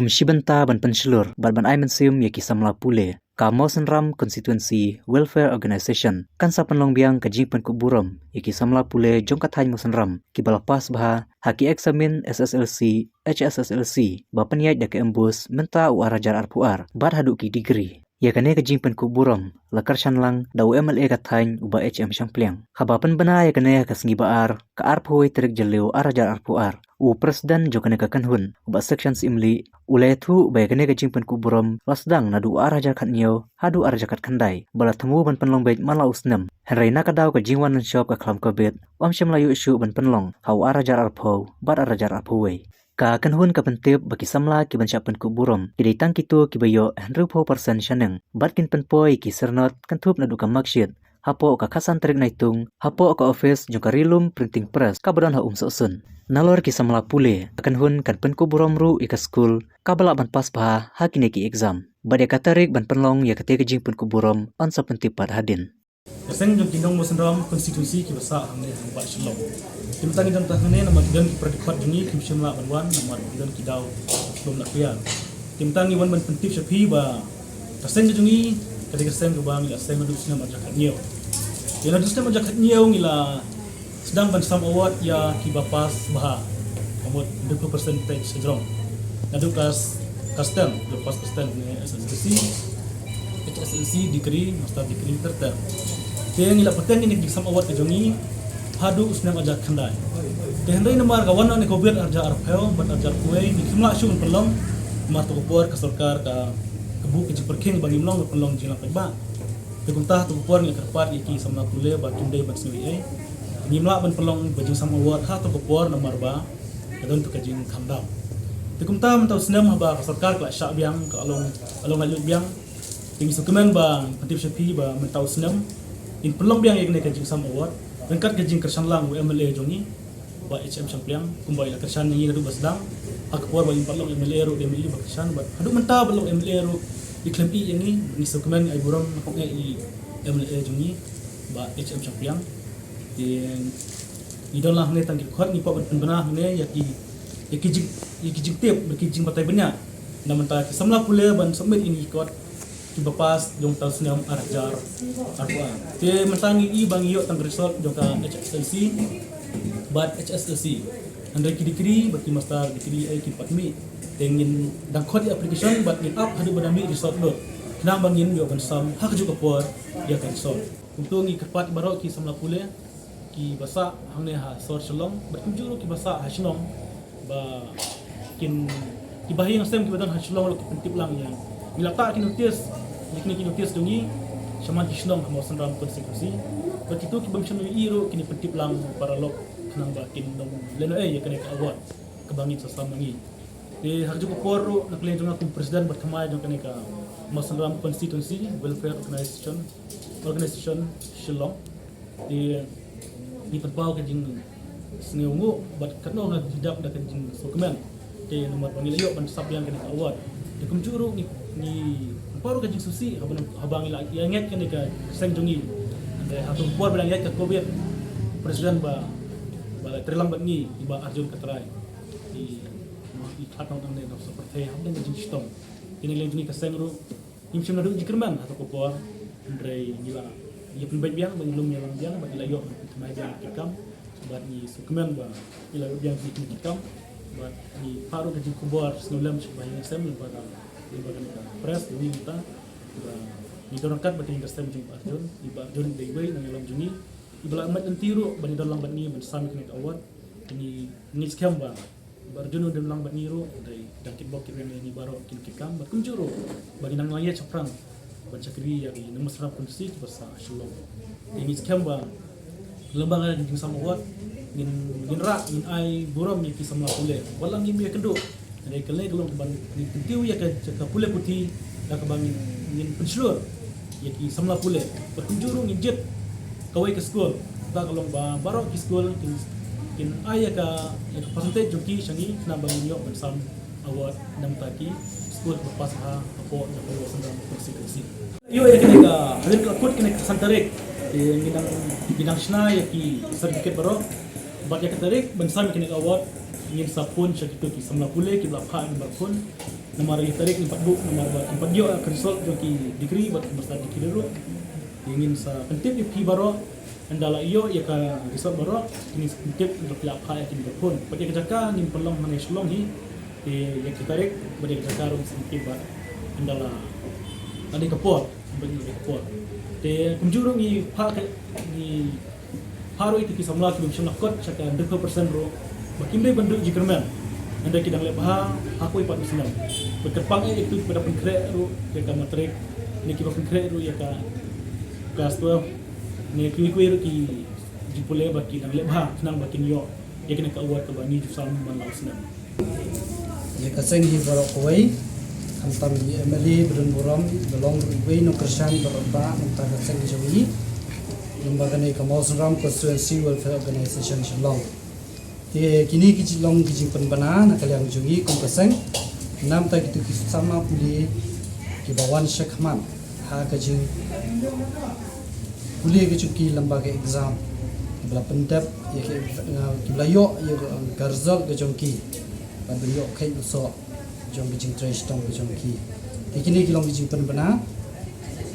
Shibanta ban pensilur ban ai mensium yaki samla pule ka Mosenram Constituency Welfare Organization kan sa penlong biang ka jing pen kuburam yaki samla pule jong kathai Mosenram ki balapas bah haki examin SSLC HSSLC ba penyai da ke embus menta u arajar arpuar bat hadu ki degree ya kane ka jing pen kuburam lakar chanlang da UMLA kathai uba HM Shampliang habapan bana ya kane ka sngi baar ka arphoi trik jaleu arajar arpuar u presiden jo kane ka kanhun uba section simli ulethu ba kane ka jing pen kuburam lasdang nadu arajar khatnyo hadu arajar kat khandai bala thamu ban penlong bait mala usnam henraina ka daw ka jingwan shop ka khlam ka bet om layu ishu ban penlong hau arajar arpho bat arajar arphoi ka kanhun ka pentip baki samla ki bansya pen kuburam ki ditang kitu ki bayo 100% shaneng bat kin penpoi ki sernot kantup nadu ka maksud hapo ka khasan trik naitung hapo ka office jong ka rilum printing press ka badan ha sosun nalor ki samla pule kanhun kan pen kuburam ru ika school ka bala ban pas pa hakine ki exam bade ka tarik ban penlong ya kate ka jing pen kuburam on sa pentip par hadin Kaseng jom tinong Mosenram konstitusi ki basa hamne hamba shalom. Tim tangi dan tahane nama dan perdekat jengi kim shimla banwan nama dan kidaw belum lakian. Tim tangi wan ban pentip shapi ba kaseng jengi ketika kaseng ke bang ila kaseng madu sina majakat niyo. Ya nadu sina majakat niyo ngila sedang ban sam award ya ki bapas bah kamot 20% sejong. Nadu kas kastem lepas kastem ni SSLC degree master degree terter. Kaya ngila petang ini exam award ke jongi hadu usnam ajak khandai. Kaya hendai namar kawan ni kobiat arja arpheo bat arja kuai ni kimla syun pelong mar to kupor ka sarkar ka kebu ke perking bagi mlong pelong jila peba. Keguntah to kupor ni kerpat iki samna kule ba kindai bat sni ai. Ngimla ban pelong bajing sam award ha to kupor namar ba kadon to kajing khamdam. Keguntah mentau senam ba ka sarkar ka syak biang ka along alut biang tinggi sukeman ba pentip syapi ba mentau senam in pelong biang yang kajing sam award rengkat kajing kersan lang UMLA jongi ba HM Shampliang kumbai la kersan ni nadu basdang hak por ba in pelong UMLA ro UMLA ba kersan ba hadu menta pelong UMLA ro iklam i yang ni sukeman ai buram ko i UMLA jongi ba HM Shampliang din idon lah ne tangki khot ni pa ban benah ne yaki jing tip jing patai benya namenta samla pule ban submit ini kot ki bapas jong taw senam arajar arwa te mentangi i bang yo tang result jong ka HSLC bat HSLC andre ki degree bat ki master degree ai ki patmi tengin dang khot application bat in up hadu badami result lo kena bangin yo ban sam hak juga por ya kan result untung i kepat baro ki samla pule ki basa hangne ha sor shalom bat kunjuru ki basa hashlom ba kin ki bahi ngasem ki badan hashlom lo ki pentip lang yang milata ki notice ki notice dungi shaman ki shnong ka Mosenram konstitusi begitu ki bang shanu iro kini pentip lang para lok kanang ba kin dong leno ya kene ka award ka bangit sa samangi de harju ko porro naklen jong akong presiden berkamay jong kene ka Mosenram Constituency Welfare Organization Shillong di perpau ka jing snewungu bat katno na hidap da ka jing dokumen de nomor pangilayo pan sap yang kene ka award de kumjuru ni paru ka jing susi habang ila yanget kene ka seng jongi ande hatu por bilang yat ka kobiet presiden ba terlang bat ni iba arjun katrai di hatang tang ne no seperti habang jing stong ini leng ni ka seng ru imsim nadu jikerman atau kopor andre gila ia penbaik biang bagi lum yang biang bagi layo mai biang kikam bat ni sukeman ba ila biang kikam bat ni paru ka jing kubor snulam sebagai sem pada press ini kita ni dorangkat berarti industri jing Arjun iba Arjun dei nang alam juni ibala amat entiru bani dalam bat ni bersama kena award ni scam ba Arjun dan lang bat ni ro dari dangkit bokit yang ni baro kin kikam bat kunjuro bagi nang layat saprang baca kiri yang ni Mosenram konstitusi bahasa shalom ini scam ba lembaga jing sama award ngin ra ngin ai buram ki sama pule walang ngim ya kendo dari kelai kalau ban pentiu ya ke pule putih dah ke bangin ngin penslur ya ki samla pule berkunjuru ngin kawai ke school tak kalau baro ki school kin aya ka percentage joki shangi na bangin yo bersam award nam taki school berpas ha apo na ko Mosenram konstitusi yo ya kene ka halin ka kut kene santarik bidang shna ya ki certificate baro bat ya katarik bersam kene award ingin sapun syaitu ki samla pule ki blapha ni barpun nomor tarik 4 bu nomor 4 yo result jo ki degree bat masa degree ro ingin sa pentip pi baro andala iyo ya ka result baro ini pentip untuk lap ha yakin pun pada kejaka nim pelong mane shlong hi ya kita tarik pada kejaka ro pentip ba andala ada kapot bagi kapot te kunjuru ni pa ni paro itu ki samla ki bimsam nakot saka 20% ro makin dai bandu jikerman anda kidang lepa aku ipat senang berkepang itu pada pengkre ru ya ka matrik ni ki pengkre ru ya ka gas tu ni ki ru ki jipule baki dang lepa senang bakin yo ya kena ka awat ka bani jusam man lau senang ya ka seng hi barok koi antam ni emeli berun buram belong wei no kersan berba antar ka seng jawi lembaga ni ka Mawsonram Constituency Welfare Organisation Shillong te kini ki long ki penbana na kaliang jungi kum kaseng nam ta gitu ki sama puli ki bawan Shekhman ha ka jing puli ki chuki lembaga exam bla pendap ya ki bla yo ya garzal ke jongki ban yo kai so jong ki jing trash tong ke jongki te kini ki long ki penbana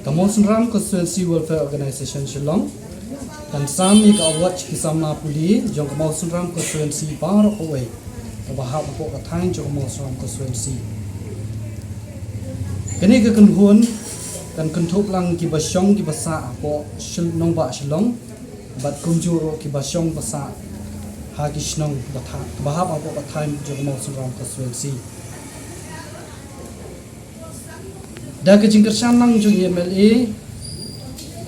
ka Mawsonram Constituency Welfare Organisation Shillong dan sami ka awat ki sama puli jong ka Mawsonram Constituency baro away ka bahap po ka thain jong Mawsonram Constituency kini ka kunhun kan kunthop lang ki basyong ki basa po shil nong ba shilong bat kunjuro ki basyong basa ha ki shnong batha bahap po ka thain jong Mawsonram Constituency da ka jingkersan lang jong MLA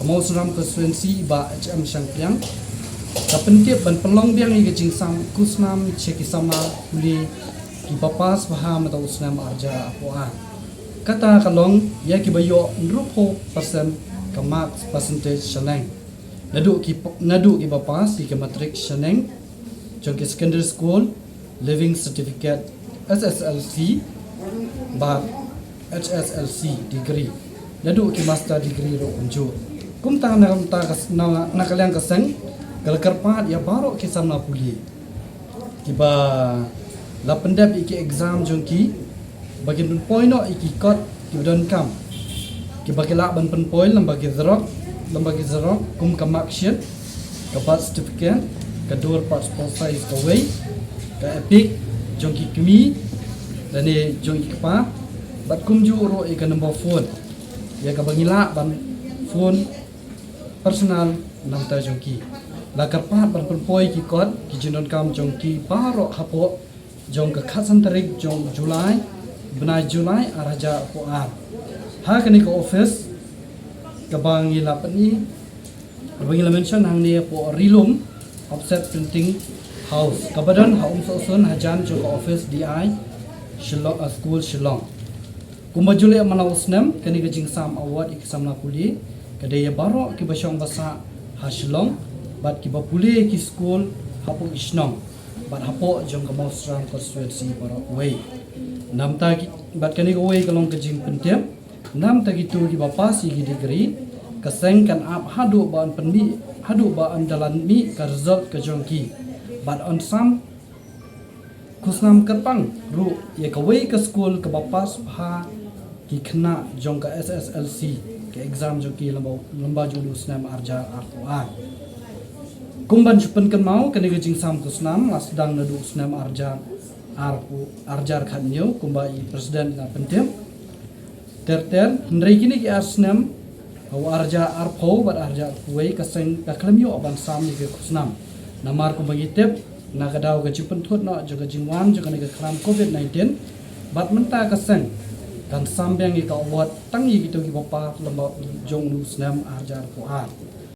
Mawsonram Constituency ba HM Sangpiang kapentip ban pelong biang i gajing sam kusnam cheki sama puli ki papas baham atau usnam arja apoa kata kalong ya ki bayo 20% ka marks percentage shaneng nadu ki papas ki matric shaneng jong secondary school living certificate SSLC ba HSLC degree nadu ki master degree ro unju kum tang na kaliang kaseng galkarpat ya baro ki samna puli kiba la pendap iki exam jongki bagian point no iki kot ki don kam kiba kala ban pen point lembaga zerok kum ka mark sheet ka birth certificate ka dur passport size ka way ka epic jongki kimi dan ni jongki pa bat kum ju ro ik number phone ya ka bangila ban phone personal nam ta jongki la karpat ban poi ki kot ki jinon kam jongki baro hapo jong ka khasan tarik jong Julai benai Julai araja ko ar ha kani ko office ka bangila pani bangila mention hang ni po rilum offset printing house kabadan haum so son hajan jong office DI Shillong school Shillong kumajule manawsnem kani ka jingsam award iksamna puli kadaya baro ki basyong basa haslong bat ki bapule ki school hapo isnong bat hapo jong ka Mawsonram Constituency baro way namta ki bat kani ko way kalong ka jing pentem namta ki tu ki bapas ki degree kaseng kan ap hadu ba an penbi hadu ba an dalan mi ka result ka jong ki bat on sam kusnam kerpang ru ya ka way ka school ka bapas ha ki khna jong ka SSLC ke exam jo ki lamba julu snam arja arqa kumban chupan kan mau kani gajing sam kusnam asdang nadu snam arja arjar khanyo kumba i president na pentem terter hendrai kini ki asnam aw arja arpho bat arja kuai kaseng ka klamyo aban sam ni ke kusnam namar kumba gitep na kadaw ga chupan thot no jo gajing wan jo kani ka kram COVID-19 bat menta kaseng kan sambyang i ka awat tangi gitu ki bapa lamba jong nu snam arjar ko ar